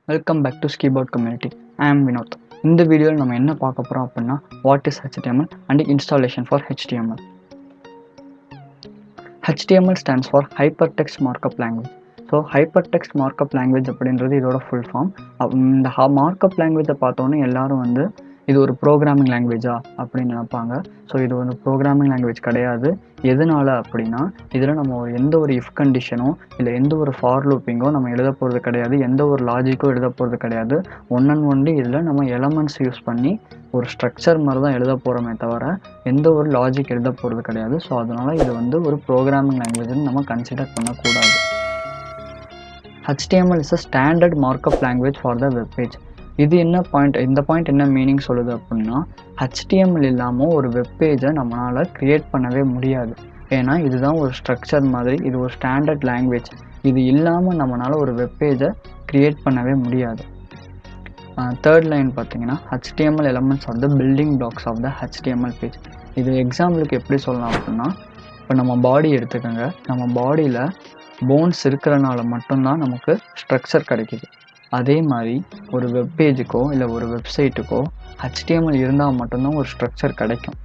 Welcome back to SciBot community. I am Vinod. In the video, we will talk about what is HTML and installation for HTML. HTML stands for Hypertext Markup Language. So, Hypertext Markup Language is the full form. The markup language is இது ஒரு programming லாங்குவேஜா அப்படின்னு நினைப்பாங்க. So இது ஒரு programming language கிடையாது. எதனால் அப்படின்னா இதில் நம்ம எந்த ஒரு இஃப் கண்டிஷனோ இல்லை எந்த ஒரு ஃபார் லூப்பிங்கோ நம்ம எழுத போகிறது கிடையாது, எந்த ஒரு லாஜிக்கோ எழுத போகிறது கிடையாது. ஒன் அண்ட் ஒன்லி இதில் நம்ம எலமெண்ட்ஸ் யூஸ் பண்ணி ஒரு ஸ்ட்ரக்சர் மாதிரி தான் எழுத போகிறோமே தவிர எந்த ஒரு லாஜிக் எழுத போகிறது கிடையாது. ஸோ அதனால் இது ஒரு ப்ரோக்ராமிங் லாங்குவேஜ்னு நம்ம கன்சிடர் பண்ணக்கூடாது. HTML is a standard markup language for the web page. இது என்ன பாயிண்ட், இந்த பாயிண்ட் என்ன மீனிங் சொல்லுது அப்படின்னா, HTML இல்லாமல் ஒரு வெப்பேஜை நம்மளால் க்ரியேட் பண்ணவே முடியாது. ஏன்னா இதுதான் ஒரு ஸ்ட்ரக்சர் மாதிரி, இது ஒரு ஸ்டாண்டர்ட் லாங்குவேஜ். இது இல்லாமல் நம்மளால் ஒரு வெப்பேஜை க்ரியேட் பண்ணவே முடியாது. தேர்ட் லைன் பார்த்தீங்கன்னா, HTML elements are the building blocks of the HTML page. இது எக்ஸாம்பிளுக்கு எப்படி சொல்லலாம் அப்படின்னா, இப்போ நம்ம பாடி எடுத்துக்கோங்க. நம்ம பாடியில் போன்ஸ் இருக்கிறனால மட்டும்தான் நமக்கு ஸ்ட்ரக்சர் கிடைக்கிது. அதே மாதிரி ஒரு வெப்பேஜுக்கோ இல்லை ஒரு வெப்சைட்டுக்கோ HTML இருந்தால் மட்டும்தான் ஒரு ஸ்ட்ரக்சர் கிடைக்கும்,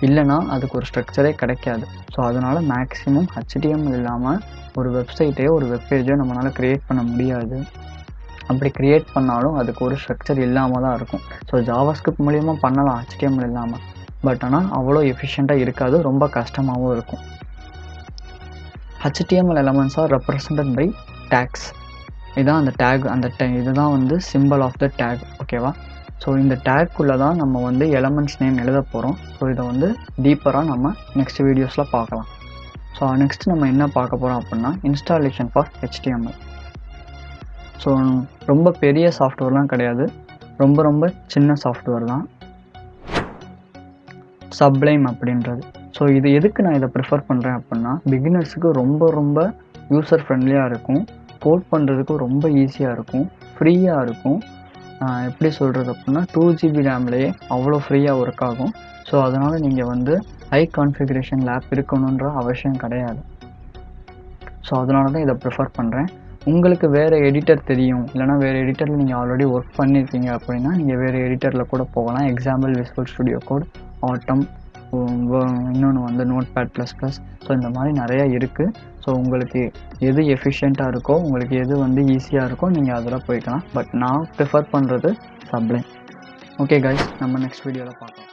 இல்லைனா அதுக்கு ஒரு ஸ்ட்ரக்சரே கிடைக்காது. ஸோ அதனால் மேக்ஸிமம் HTML இல்லாமல் ஒரு வெப்சைட்டையோ ஒரு வெப்பேஜோ நம்மளால் க்ரியேட் பண்ண முடியாது. அப்படி க்ரியேட் பண்ணாலும் அதுக்கு ஒரு ஸ்ட்ரக்சர் இல்லாமல் தான் இருக்கும். ஸோ ஜாவாஸ்கிரிப்ட் மூலியமாக பண்ணலாம் HTML இல்லாமல், பட் ஆனால் அவ்வளோ எஃபிஷியண்ட்டாக இருக்காது, ரொம்ப கஷ்டமாகவும் இருக்கும். HTML elements are represented by tags. இதுதான் அந்த டேக், இதுதான் சிம்பிள் ஆஃப் த டேக், ஓகேவா? ஸோ இந்த டேக்குள்ளே தான் நம்ம எலமெண்ட்ஸ் நேம் எழுத போகிறோம். ஸோ இதை டீப்பராக நம்ம நெக்ஸ்ட் வீடியோஸில் பார்க்கலாம். ஸோ நெக்ஸ்ட் நம்ம என்ன பார்க்க போகிறோம் அப்படின்னா, இன்ஸ்டாலேஷன் ஃபார் HTML. ஸோ ரொம்ப பெரிய சாஃப்ட்வேர்லாம் கிடையாது, ரொம்ப சின்ன சாஃப்ட்வேர் தான் சப்ளைம் அப்படின்றது. ஸோ இது எதுக்கு நான் இதை ப்ரிஃபர் பண்ணுறேன் அப்படின்னா, பிகினர்ஸுக்கு ரொம்ப யூசர் ஃப்ரெண்ட்லியாக இருக்கும், கோட் பண்ணுறதுக்கும் ரொம்ப ஈஸியாக இருக்கும், ஃப்ரீயாக இருக்கும். எப்படி சொல்கிறது அப்படின்னா 2GB ரேம்லேயே அவ்வளோ ஃப்ரீயாக ஒர்க் ஆகும். ஸோ அதனால் நீங்கள் ஹை கான்ஃபிகரேஷன் லேப் இருக்கணுன்ற அவசியம் கிடையாது. ஸோ அதனால தான் இதை ப்ரிஃபர் பண்ணுறேன். உங்களுக்கு வேறு எடிட்டர் தெரியும், இல்லைனா வேறு எடிட்டரில் நீங்கள் ஆல்ரெடி ஒர்க் பண்ணியிருக்கீங்க அப்படின்னா நீங்கள் வேறு எடிட்டரில் கூட போகலாம். எக்ஸாம்பிள் விசுவல் ஸ்டுடியோ கோட், ஆட்டம், இன்னொன்று நோட்பேட்++. ஸோ இந்த மாதிரி நிறையா இருக்குது. ஸோ உங்களுக்கு எது எஃபிஷியண்ட்டாக இருக்கோ, உங்களுக்கு எது ஈஸியாக இருக்கோ நீங்கள் அதில் போய்க்கலாம். பட் நான் ப்ரிஃபர் பண்ணுறது சப்ளைம். ஓகே கைஸ், நம்ம நெக்ஸ்ட் வீடியோவில் பார்க்கலாம்.